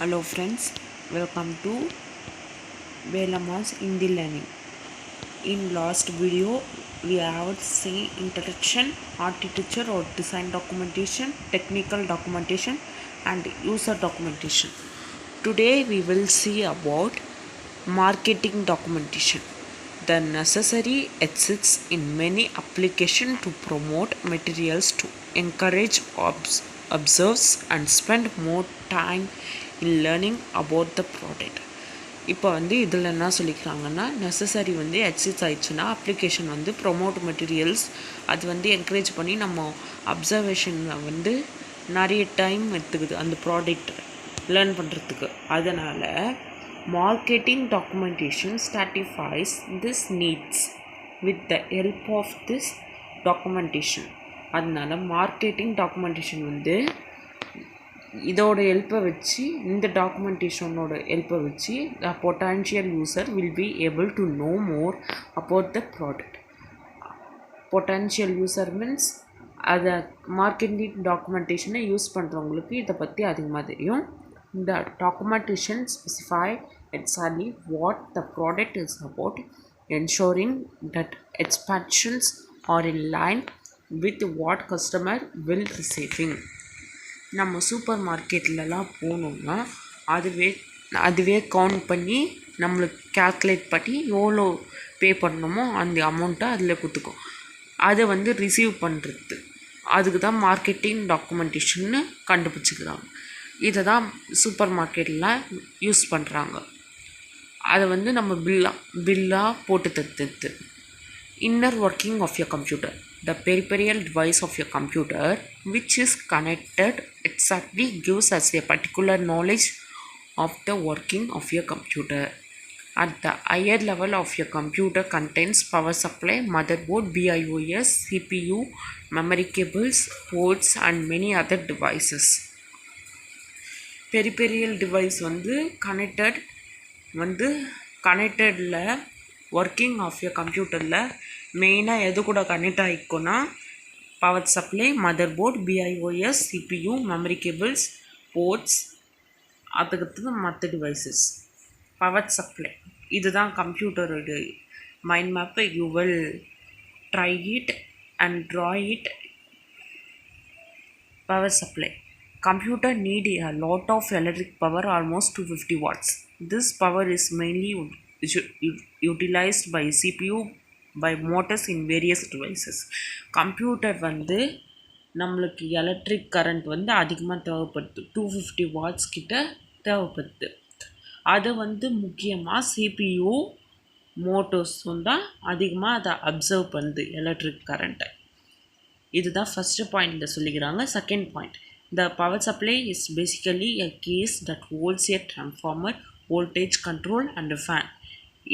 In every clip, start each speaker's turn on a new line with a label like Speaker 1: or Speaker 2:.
Speaker 1: Hello friends, welcome to Velama's Hindi Learning. In last video, we have seen introduction, architecture or design documentation, technical documentation and user documentation. Today we will see about marketing documentation. The necessary exists in many applications to promote materials to encourage observes and spend more time in learning about the product. இப்போ இதில் என்ன சொல்லிக்கிறாங்கன்னா necessary exist ஆயிடுச்சுன்னா application promote materials அது encourage பண்ணி நம்ம அப்சர்வேஷனில் நிறைய time எடுத்துக்குது அந்த ப்ராடக்ட் லேர்ன் பண்ணுறதுக்கு. அதனால் marketing documentation satisfies this needs with the help of this documentation. அதனால் மார்க்கெட்டிங் டாக்குமெண்டேஷன் இதோட ஹெல்ப்பை வச்சு இந்த டாக்குமெண்டேஷனோட ஹெல்ப்பை வச்சு potential user will be able to know more about the product. Potential user means அதை மார்க்கெட்டிங் டாக்குமெண்டேஷனை யூஸ் பண்ணுறவங்களுக்கு இதை பற்றி அதிகமாக தெரியும். இந்த documentation specify exactly what the product is about, ensuring that expectations are in line with what customer will receiving. நம்ம super மார்க்கெட்லலாம் போனோம்னா அதுவே கவுண்ட் பண்ணி நம்மளுக்கு கேல்குலேட் பண்ணி எவ்வளோ பே பண்ணணுமோ அந்த அமௌண்ட்டை அதில் கொடுத்துக்கும். அதை ரிசீவ் பண்ணுறது அதுக்கு தான் மார்க்கெட்டிங் டாக்குமெண்டேஷன்னு கண்டுபிடிச்சிக்கிறாங்க. இதை தான் சூப்பர் மார்க்கெட்டில் யூஸ் பண்ணுறாங்க. அதை நம்ம பில்லாக போட்டு தருது. Inner working of your computer. The peripheral device of your computer which is connected exactly gives us a particular knowledge of the working of your computer. At the higher level of your computer contains power supply, motherboard, BIOS, CPU, memory cables, ports and many other devices. Peripheral device கனெக்டடில் working of your கம்ப்யூட்டரில் மெயினாக எது கூட connect ஆகிக்குன்னா power supply, motherboard, BIOS, CPU, memory cables, ports, அதுக்கடுத்தது மற்ற devices. Power supply இதுதான் கம்ப்யூட்டரோட mind map. You will try it and draw it. Power supply. Computer need a lot of electric power, almost 250 watts. This power is mainly utilized by CPU by motors in various devices. Computer நம்மளுக்கு electric current அதிகமாக தேவைப்படுது. 250 watts கிட்ட தேவைப்படுது. அதை முக்கியமாக CPU மோட்டர்ஸும் தான் அதிகமாக அதை அப்சர்வ் பண்ணுது எலக்ட்ரிக் கரண்ட்டை. இதுதான் ஃபஸ்ட்டு பாயிண்டில் சொல்லிக்கிறாங்க. Second point, the power supply is basically a case that holds a transformer, voltage control and a fan.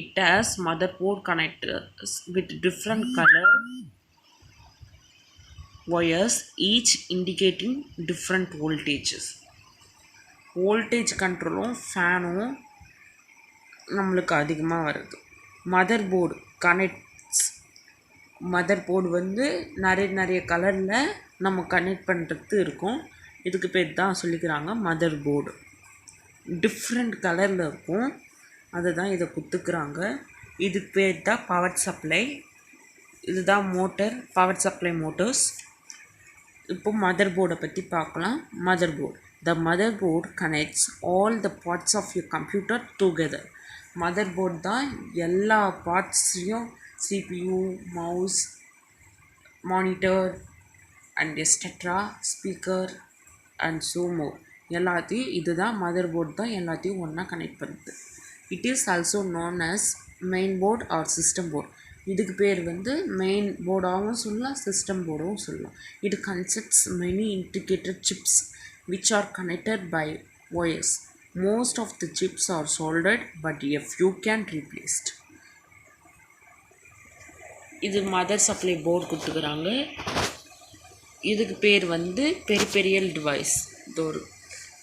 Speaker 1: It has motherboard connectors with different color wires, each indicating different voltages. voltage controlum ஃபேனும் நம்மளுக்கு அதிகமாக வருது. Motherboard connects. Motherboard நிறைய கலரில் நம்ம connect பண்ணுறது இருக்கும். இதுக்கு பேர் தான் சொல்லிக்கிறாங்க மதர் போர்டு. டிஃப்ரெண்ட் கலரில் இருக்கும். அதை தான் இதை கொடுத்துக்கிறாங்க. இதுக்கு பேர் தான் பவர் சப்ளை. இதுதான் மோட்டர், பவர் சப்ளை மோட்டர்ஸ். இப்போ மதர் போர்டை பற்றி பார்க்கலாம். Mother board. The mother board connects all the parts of your computer together. Mother board தான் எல்லா பார்ட்ஸ்லையும் CPU, mouse, monitor and etcetera, speaker and so more எல்லாத்தையும் இதுதான் மதர் போர்டு தான் எல்லாத்தையும் ஒன்றா கனெக்ட் பண்ணுது. It is also known as main board or system board. இதுக்கு பேர் மெயின் போர்டாகவும் சொல்லலாம், சிஸ்டம் போர்டும் சொல்லலாம். It consists many integrated chips which are connected by wires. Most of the chips are soldered but a few can replaced. இது mother supply board கொடுத்துக்கிறாங்க. இதுக்கு பேர் பெரிபெரியல் டிவைஸ். இது ஒரு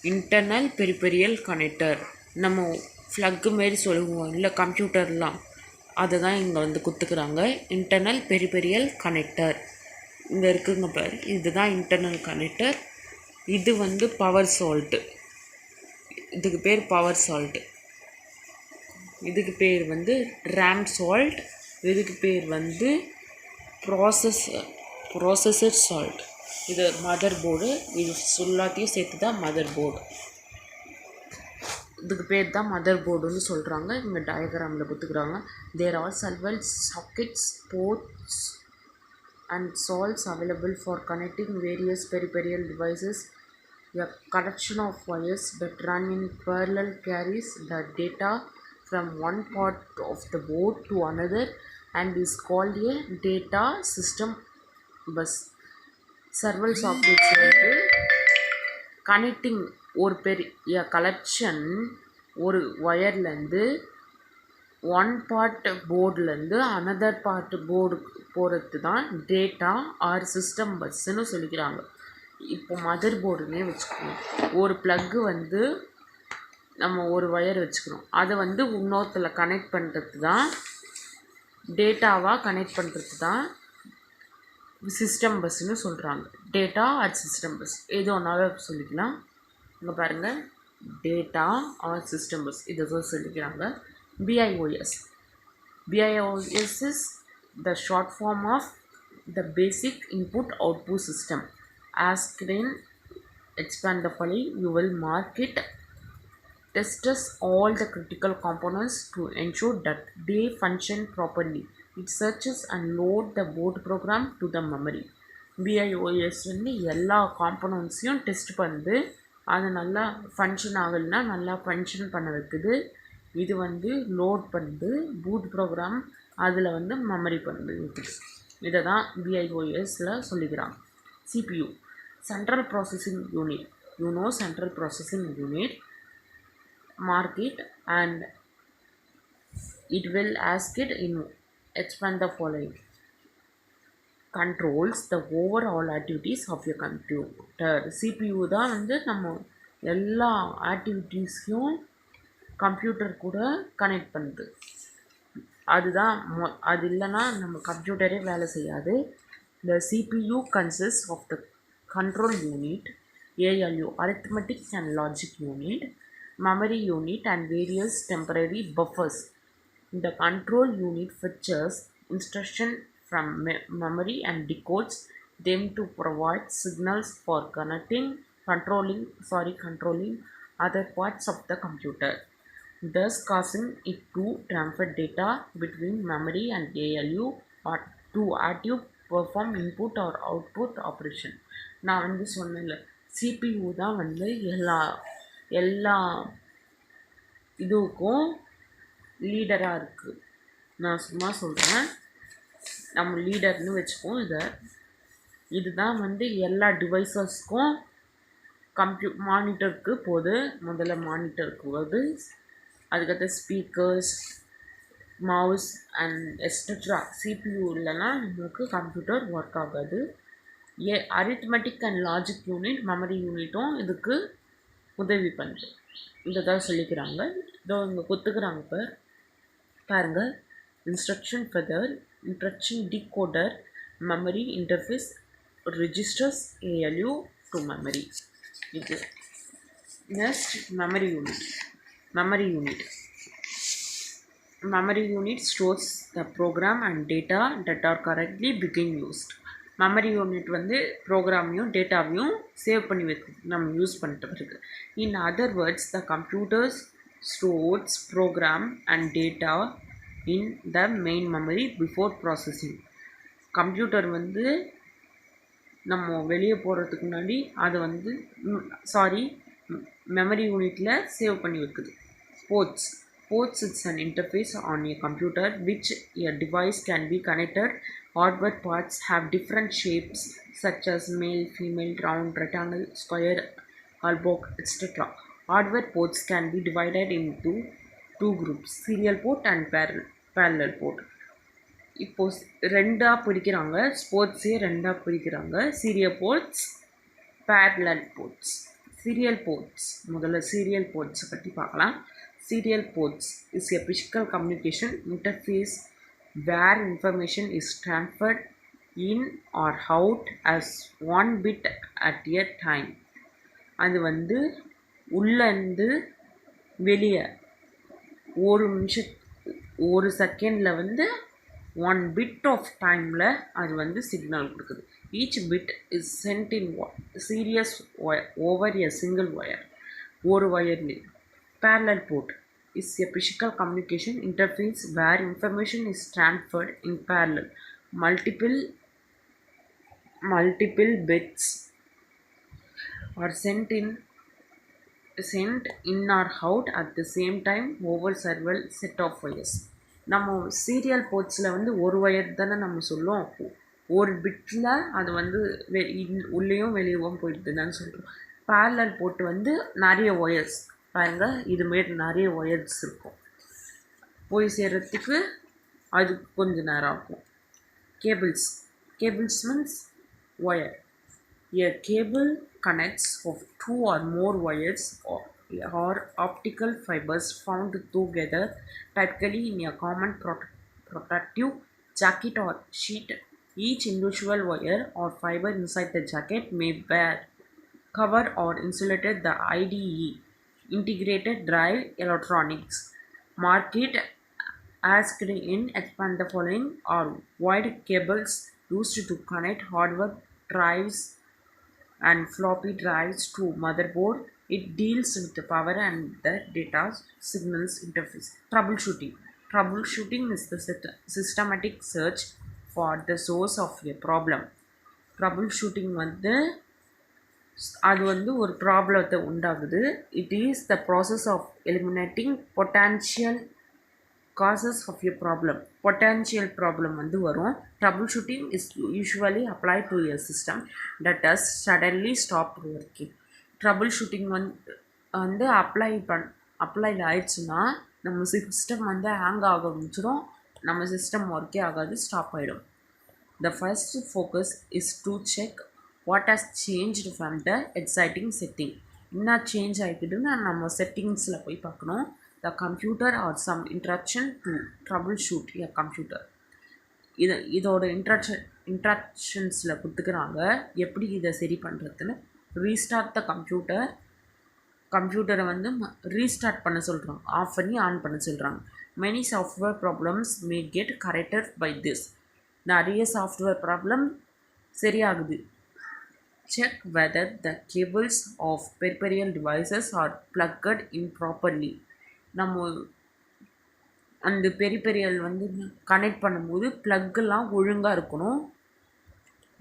Speaker 1: இன்டர்னல் பெரிபெரியல் கனெக்டர். நம்ம ஃப்ளக்கு மாரி சொல்லுவோம் இல்லை கம்ப்யூட்டர்லாம், அதை தான் இங்கே கொடுத்துக்கிறாங்க. இன்டர்னல் பெரிபெரியல் கனெக்டர் இங்கே இருக்குங்க பாரு. இதுதான் இன்டர்னல் கனெக்டர். இது பவர் சால்ட்டு. இதுக்கு பேர் பவர் சால்ட், இதுக்கு பேர் வந்து ரேம் சால்ட், இதுக்கு பேர் வந்து ப்ராசஸர் சால்ட். இது மதர் போர்டு, இது எல்லாத்தையும் சேர்த்து தான் மதர் போர்டு. இதுக்கு பேர் தான் மதர் போர்டுன்னு சொல்கிறாங்க. இங்கே டயக்ராமில் கொடுத்துக்கிறாங்க. There are several sockets, ports and salts available for connecting various peripheral devices. A collection of wires that run in parallel carries the data from one part of the board to another and is called a data system bus. Several sockets வந்து connecting ஒரு பெரிய collection ஒரு ஒயர்லேருந்து one part போர்ட்லேருந்து another part போர்டுக்கு போகிறது தான் data R system பஸ்ஸுன்னு சொல்லிக்கிறாங்க. இப்போ mother போர்டுன்னே வச்சுக்கணும். ஒரு ப்ளக்கு வந்து நம்ம ஒரு ஒயர் வச்சுக்கிறோம், அதை வந்து இன்னொருத்தில் கனெக்ட் பண்ணுறது தான் டேட்டாவாக கனெக்ட் பண்ணுறது தான் சிஸ்டம் பஸ்ஸுன்னு சொல்கிறாங்க. டேட்டா ஆர் சிஸ்டம் பஸ் எது ஒன்றாலும் சொல்லிக்கலாம். இங்கே பாருங்கள், டேட்டா ஆர் சிஸ்டம் பஸ் இதை தான் சொல்லிக்கிறாங்க. BIOS. BIOS is the short form of the basic input-output system. As can expand the following, you will mark it, tests all the critical components to ensure that they function properly. It searches and load the board program to the memory. BIOS வந்து எல்லா காம்போனன்ட்ஸையும் test பண்ணுது, அது நல்லா function ஆகலைன்னா நல்லா function பண்ண வைக்குது. இது வந்து லோட் பண்ணுது பூட் ப்ரோக்ராம், அதில் வந்து மெமரி பண்ணுது. இதை தான் BIOSல சொல்லிக்கிறாங்க. CPU, central processing unit. Central processing unit, mark it and it will ask it in expand the following. Controls the overall activities of your computer. CPU தான் வந்து நம்ம எல்லா ஆக்டிவிட்டீஸையும் கம்ப்யூட்டர் கூட கனெக்ட் பண்ணுது. அதுதான் அது இல்லைன்னா நம்ம கம்ப்யூட்டரே வேலை செய்யாது. The CPU consists of the control unit, ALU, arithmetic and logic unit, memory unit and various temporary buffers. The control unit fetches instruction from memory and decodes them to provide signals for controlling other parts of the computer, thus causing it to transfer data between memory and ALU or to active perform input or output operation. நான் வந்து சொன்னேன்ல, CPU தான் வந்து எல்லா இதுக்கும் லீடராக இருக்குது. நான் சும்மா சொல்கிறேன், நம்ம லீடர்னு வச்சுப்போம். இதுதான் வந்து எல்லா டிவைசஸ்க்கும் மானிட்டருக்கு போகுது. முதல்ல மானிட்டருக்கு போகுது, அதுக்கடுத்து speakers, mouse and etcetera. CPU இல்லைன்னா நமக்கு கம்ப்யூட்டர் ஒர்க் ஆகாது. Arithmetic and logic unit, memory யூனிட்டும் இதுக்கு உதவி பண்ணுது. இதை தான் சொல்லிக்கிறாங்க. இதோ இங்கே கொடுத்துக்கிறாங்க பாருங்கள். Instruction feather, instruction decoder, memory interface, registers ALU to memory. இது next memory unit stores the program and data that are correctly being used. Memory unit வந்து ப்ரோக்ராமையும் டேட்டாவையும் சேவ் பண்ணி நம்ம யூஸ் பண்ணிட்டு இருக்கு. In other words, the computers stores program and data in the main memory before processing. Computer வந்து நம்ம வெளியே போகிறதுக்கு முன்னாடி அதை வந்து மெமரி யூனிட்டில் சேவ் பண்ணி வைக்குது. Ports is an interface on a computer which a device can be connected. Hardware parts have different shapes such as male, female, round, rectangle, square, oblong, etc. Hardware ports can be divided into two groups, serial port and parallel port. இப்போ ரெண்டாக பிரிக்கிறாங்க, ஸ்போர்ட்ஸே ரெண்டாக பிரிக்கிறாங்க, serial ports, parallel ports. முதல்ல serial போர்ட்ஸை பற்றி பார்க்கலாம். Serial ports is a physical communication interface where information is transferred in or out as one bit at a time. அது வந்து உள்ளேருந்து வெளியே ஒரு செகண்டில் வந்து 1 bit ஆஃப் டைமில் அது வந்து சிக்னல் கொடுக்குது. Each bit is sent in series over a single wire. ஒரு ஒயர்லேயே. Parallel port is a physical communication interface where information is transferred in parallel. Multiple bits are sent in or out at the same time over several set of wires. நம்ம serial போர்ட்ஸில் வந்து ஒரு wire தானே நம்ம சொல்லுவோம். ஒரு பிட்டில் அது வந்து உள்ளேயும் வெளியவும் போயிடுதுன்னு சொல்கிறோம். பேரலல் போர்ட் வந்து நிறைய ஒயர்ஸ் பாருங்க, இதுமாரி நிறைய ஒயர்ஸ் இருக்கும். போய் சேர்கிறதுக்கு அது கொஞ்சம் நேரம் ஆகும். Cables means wire. A cable connects of 2 or more wires or optical fibers found together, typically in a common protective jacket or sheet. Each individual wire or fiber inside the jacket may cover or insulate the IDE, integrated drive electronics. Market as in expand the following are wide cables used to connect hardware drives and floppy drives to motherboard. It deals with the power and the data signals interface. Troubleshooting is the systematic search for the source of a problem. Troubleshooting வந்து அது வந்து ஒரு ப்ராப்ளத்தை உண்டாகுது. It is the process of eliminating potential causes of a problem. Potential problem வந்து வரும். Troubleshooting is usually applied to a system that has suddenly stopped working. Troubleshooting வந்து apply ஆயிடுச்சுன்னா நம்ம சிஸ்டம் வந்து ஹேங் ஆக ஆரம்பிச்சிடும். நம்ம சிஸ்டம் ஒர்க்கே ஆகாது, ஸ்டாப் ஆகிடும். The first focus is to check what has changed from the exciting setting. என்ன சேஞ்ச் ஆகிக்குதுன்னு நம்ம செட்டிங்ஸில் போய் பார்க்கணும். The computer or some interruption to troubleshoot a computer. இதோட இன்ட்ரக்ஷன்ஸில் கொடுத்துக்கிறாங்க எப்படி இதை சரி பண்ணுறதுன்னு. ரீஸ்டார்ட் த கம்ப்யூட்டரை வந்து ரீஸ்டார்ட் பண்ண சொல்கிறாங்க, ஆஃப் பண்ணி ஆன் பண்ண சொல்கிறாங்க. Many software problems may get corrected by this. நிறைய சாஃப்ட்வேர் ப்ராப்ளம் சரியாகுது. Check whether the cables of peripheral devices are plugged in properly. நம்ம அந்த பெரிபெரியல் வந்து கனெக்ட் பண்ணும்போது ப்ளக்கெல்லாம் ஒழுங்காக இருக்கணும்.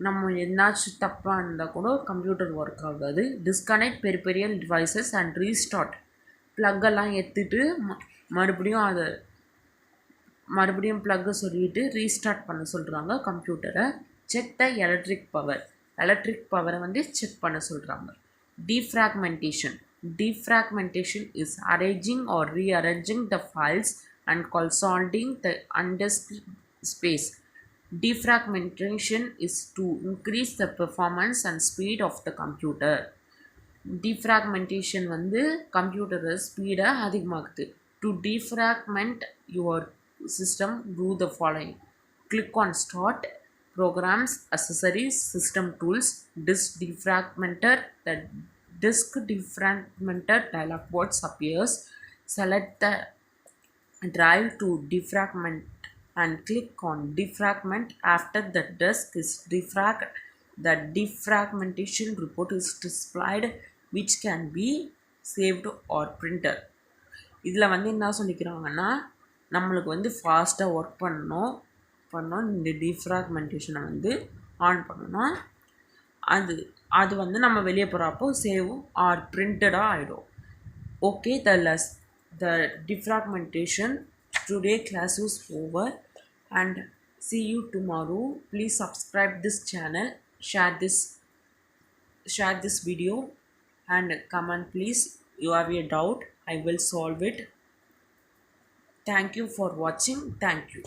Speaker 1: நம்ம என்னாச்சும் தப்பாக இருந்தால் கூட கம்ப்யூட்டர் ஒர்க் ஆகாது. Disconnect peripheral devices and restart. ப்ளக்கெல்லாம் எடுத்துட்டு மறுபடியும் ப்ளக்கை சொல்லிவிட்டு ரீஸ்டார்ட் பண்ண சொல்கிறாங்க கம்ப்யூட்டரை. செக் த எலக்ட்ரிக் பவரை வந்து செக் பண்ண சொல்கிறாங்க. Defragmentation is arranging or rearranging the files and consolidating the undisked space. Defragmentation is to increase the performance and speed of the computer. Defragmentation வந்து கம்ப்யூட்டரை ஸ்பீடை அதிகமாகுது. To defragment your system, do the following. Click on Start, Programs, Accessories, System Tools, Disk Defragmenter. The Disk Defragmenter dialog box appears. Select the drive to defragment and click on Defragment. After the disk is defragged, the defragmentation report is displayed, which can be saved or printed. இதில் வந்து என்ன சொல்லிக்கிறாங்கன்னா, நம்மளுக்கு வந்து ஃபாஸ்ட்டாக work பண்ணோம் இந்த டிஃப்ராக்மெண்டேஷனை வந்து on பண்ணணும். அது வந்து நம்ம வெளியே போகிறப்போ சேவ் ஆர் பிரிண்டடாக ஆகிடும். Okay, the defragmentation today class is over and see you tomorrow. Please subscribe this channel, share this video and comment please. You have a doubt, I will solve it. Thank you for watching. Thank you.